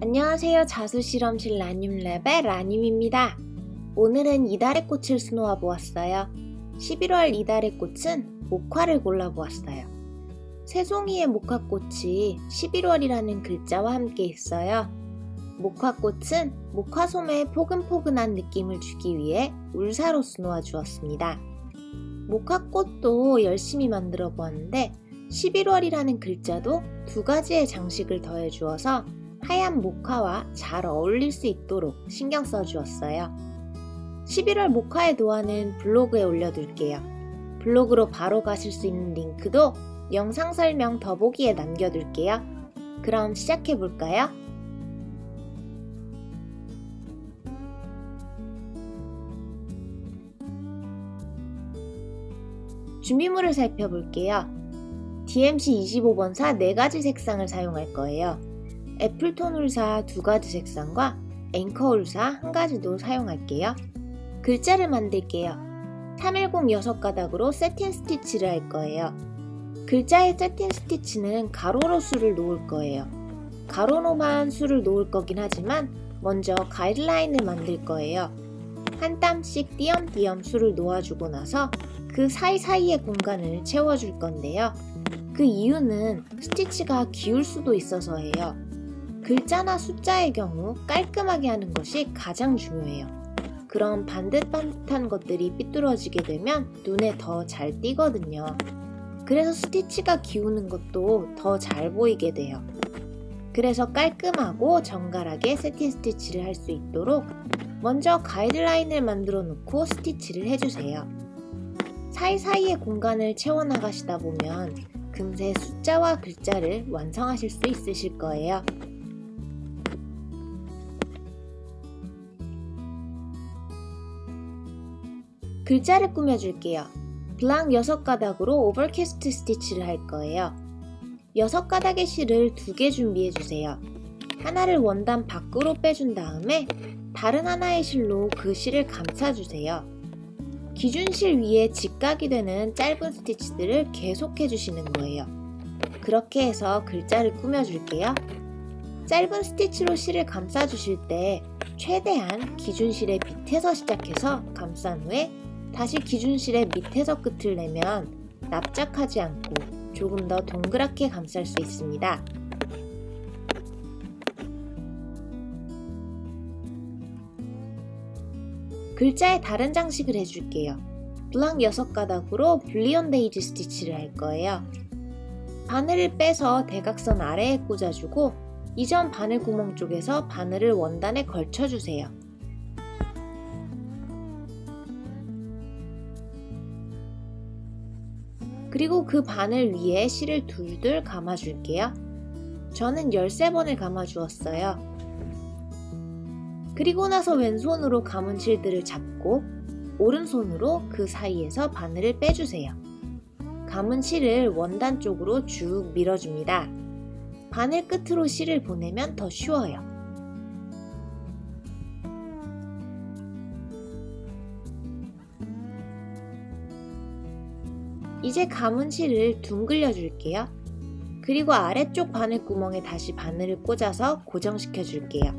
안녕하세요. 자수실험실 라늄랩의 라늄입니다. 오늘은 이달의 꽃을 수놓아 보았어요. 11월 이달의 꽃은 목화를 골라보았어요. 새송이의 목화꽃이 11월이라는 글자와 함께 있어요. 목화꽃은 목화솜에 포근포근한 느낌을 주기 위해 울사로 수놓아 주었습니다. 목화꽃도 열심히 만들어 보았는데 11월이라는 글자도 두 가지의 장식을 더해 주어서 하얀 목화와 잘 어울릴 수 있도록 신경 써 주었어요. 11월 목화의 도안은 블로그에 올려둘게요. 블로그로 바로 가실 수 있는 링크도 영상 설명 더보기에 남겨둘게요. 그럼 시작해 볼까요? 준비물을 살펴볼게요. DMC 25번사 4가지 색상을 사용할 거예요. 애플톤 울사 2가지 색상과 앵커 울사 1가지도 사용할게요. 글자를 만들게요. 310 6가닥으로 세틴 스티치를 할 거예요. 글자의 세틴 스티치는 가로로 수를 놓을 거예요. 가로로만 수를 놓을 거긴 하지만 먼저 가이드라인을 만들 거예요. 한 땀씩 띄엄띄엄 수를 놓아주고 나서 그 사이사이의 공간을 채워줄 건데요. 그 이유는 스티치가 기울 수도 있어서예요. 글자나 숫자의 경우 깔끔하게 하는 것이 가장 중요해요. 그럼 반듯반듯한 것들이 삐뚤어지게 되면 눈에 더 잘 띄거든요. 그래서 스티치가 기우는 것도 더 잘 보이게 돼요. 그래서 깔끔하고 정갈하게 세팅 스티치를 할 수 있도록 먼저 가이드라인을 만들어 놓고 스티치를 해주세요. 사이사이의 공간을 채워나가시다 보면 금세 숫자와 글자를 완성하실 수 있으실 거예요. 글자를 꾸며줄게요. 블랑 6가닥으로 오버캐스트 스티치를 할 거예요. 6가닥의 실을 2개 준비해주세요. 하나를 원단 밖으로 빼준 다음에 다른 하나의 실로 그 실을 감싸주세요. 기준실 위에 직각이 되는 짧은 스티치들을 계속해주시는 거예요. 그렇게 해서 글자를 꾸며줄게요. 짧은 스티치로 실을 감싸주실 때 최대한 기준실의 밑에서 시작해서 감싼 후에 다시 기준실의 밑에서 끝을 내면 납작하지 않고 조금 더 동그랗게 감쌀 수 있습니다. 글자에 다른 장식을 해줄게요. 블랑 6가닥으로 불리온 데이지 스티치를 할 거예요. 바늘을 빼서 대각선 아래에 꽂아주고 이전 바늘 구멍 쪽에서 바늘을 원단에 걸쳐주세요. 그리고 그 바늘 위에 실을 둘둘 감아줄게요. 저는 13번을 감아주었어요. 그리고 나서 왼손으로 감은 실들을 잡고 오른손으로 그 사이에서 바늘을 빼주세요. 감은 실을 원단 쪽으로 쭉 밀어줍니다. 바늘 끝으로 실을 보내면 더 쉬워요. 이제 감은 실을 둥글려 줄게요. 그리고 아래쪽 바늘 구멍에 다시 바늘을 꽂아서 고정시켜 줄게요.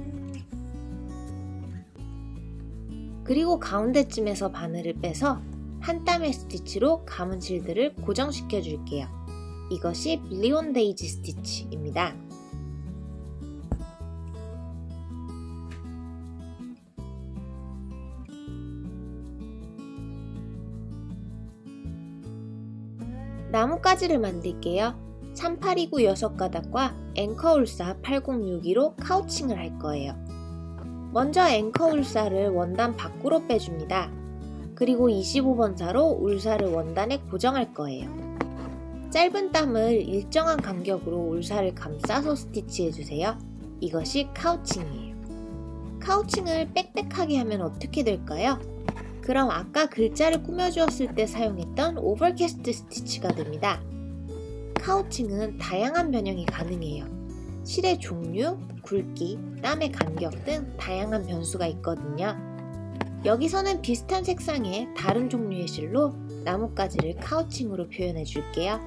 그리고 가운데쯤에서 바늘을 빼서 한 땀의 스티치로 감은 실들을 고정시켜 줄게요. 이것이 블리온 데이지 스티치입니다. 나뭇가지를 만들게요. 3829 6가닥과 앵커 울사 8062로 카우칭을 할 거예요. 먼저 앵커 울사를 원단 밖으로 빼줍니다. 그리고 25번사로 울사를 원단에 고정할 거예요. 짧은 땀을 일정한 간격으로 울사를 감싸서 스티치해주세요. 이것이 카우칭이에요. 카우칭을 빽빽하게 하면 어떻게 될까요? 그럼 아까 글자를 꾸며주었을 때 사용했던 오버캐스트 스티치가 됩니다. 카우칭은 다양한 변형이 가능해요. 실의 종류, 굵기, 땀의 간격 등 다양한 변수가 있거든요. 여기서는 비슷한 색상의 다른 종류의 실로 나뭇가지를 카우칭으로 표현해 줄게요.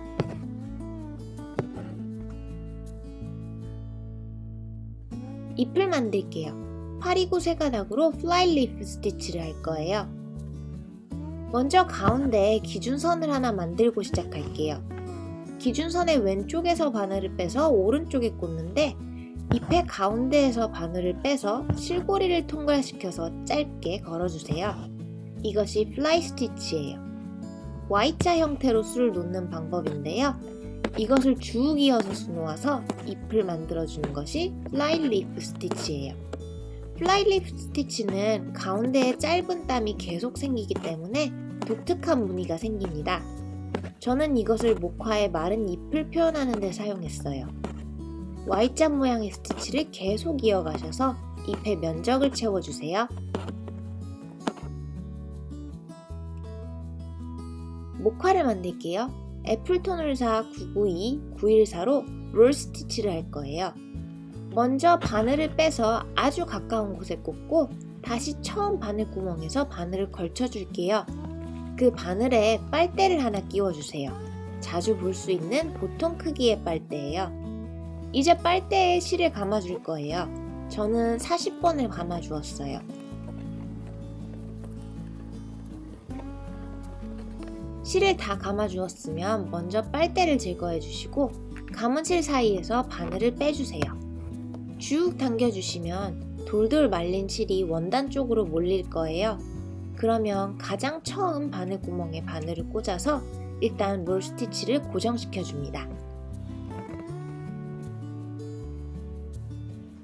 잎을 만들게요. 829 가닥으로 플라이리프 스티치를 할 거예요. 먼저 가운데 기준선을 하나 만들고 시작할게요. 기준선의 왼쪽에서 바늘을 빼서 오른쪽에 꽂는데 잎의 가운데에서 바늘을 빼서 실고리를 통과시켜서 짧게 걸어주세요. 이것이 플라이 스티치예요. Y자 형태로 수를 놓는 방법인데요. 이것을 쭉 이어서 수놓아서 잎을 만들어주는 것이 플라이 리프 스티치예요. 플라이 리프 스티치는 가운데에 짧은 땀이 계속 생기기 때문에 독특한 무늬가 생깁니다. 저는 이것을 목화의 마른 잎을 표현하는 데 사용했어요. Y자 모양의 스티치를 계속 이어가셔서 잎의 면적을 채워주세요. 목화를 만들게요. 애플톤울사 992, 914로 롤 스티치를 할 거예요. 먼저 바늘을 빼서 아주 가까운 곳에 꽂고 다시 처음 바늘 구멍에서 바늘을 걸쳐줄게요. 그 바늘에 빨대를 하나 끼워주세요. 자주 볼 수 있는 보통 크기의 빨대예요. 이제 빨대에 실을 감아줄 거예요. 저는 40번을 감아주었어요. 실을 다 감아주었으면 먼저 빨대를 제거해 주시고 감은 실 사이에서 바늘을 빼주세요. 쭉 당겨주시면 돌돌 말린 실이 원단 쪽으로 몰릴 거예요. 그러면 가장 처음 바늘 구멍에 바늘을 꽂아서 일단 롤 스티치를 고정시켜 줍니다.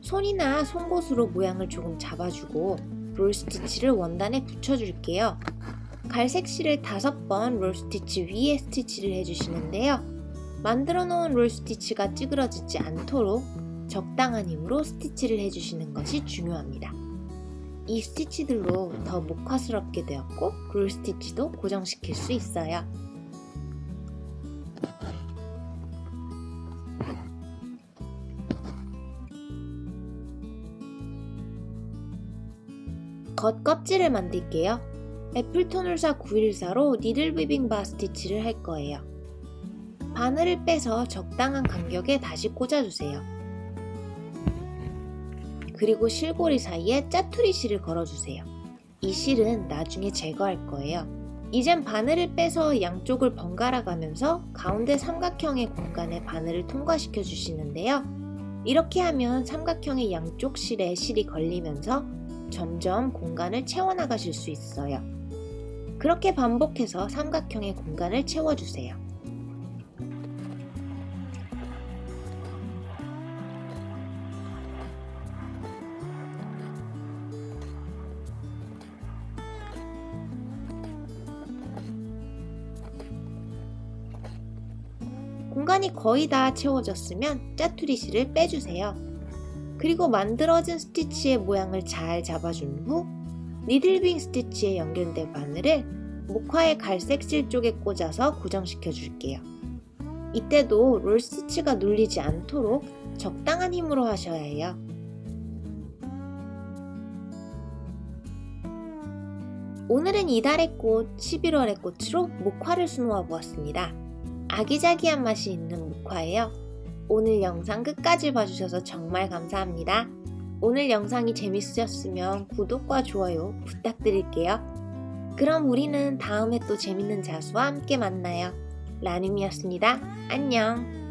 손이나 송곳으로 모양을 조금 잡아주고 롤 스티치를 원단에 붙여줄게요. 갈색 실을 5번 롤 스티치 위에 스티치를 해주시는데요. 만들어 놓은 롤 스티치가 찌그러지지 않도록 적당한 힘으로 스티치를 해주시는 것이 중요합니다. 이 스티치들로 더 목화스럽게 되었고 롤 스티치도 고정시킬 수 있어요. 겉껍질을 만들게요. 애플톤울사 914로 니들 비빙 바 스티치를 할 거예요. 바늘을 빼서 적당한 간격에 다시 꽂아주세요. 그리고 실고리 사이에 짜투리 실을 걸어주세요. 이 실은 나중에 제거할 거예요. 이젠 바늘을 빼서 양쪽을 번갈아 가면서 가운데 삼각형의 공간에 바늘을 통과시켜 주시는데요. 이렇게 하면 삼각형의 양쪽 실에 실이 걸리면서 점점 공간을 채워나가실 수 있어요. 그렇게 반복해서 삼각형의 공간을 채워주세요. 공간이 거의 다 채워졌으면 짜투리 실을 빼주세요. 그리고 만들어진 스티치의 모양을 잘 잡아준 후 니들빙 스티치에 연결된 바늘을 목화의 갈색 실 쪽에 꽂아서 고정시켜 줄게요. 이때도 롤 스티치가 눌리지 않도록 적당한 힘으로 하셔야 해요. 오늘은 이달의 꽃 11월의 꽃으로 목화를 수놓아 보았습니다. 아기자기한 맛이 있는 목화예요. 오늘 영상 끝까지 봐주셔서 정말 감사합니다. 오늘 영상이 재밌으셨으면 구독과 좋아요 부탁드릴게요. 그럼 우리는 다음에 또 재밌는 자수와 함께 만나요. 라눔이었습니다. 안녕.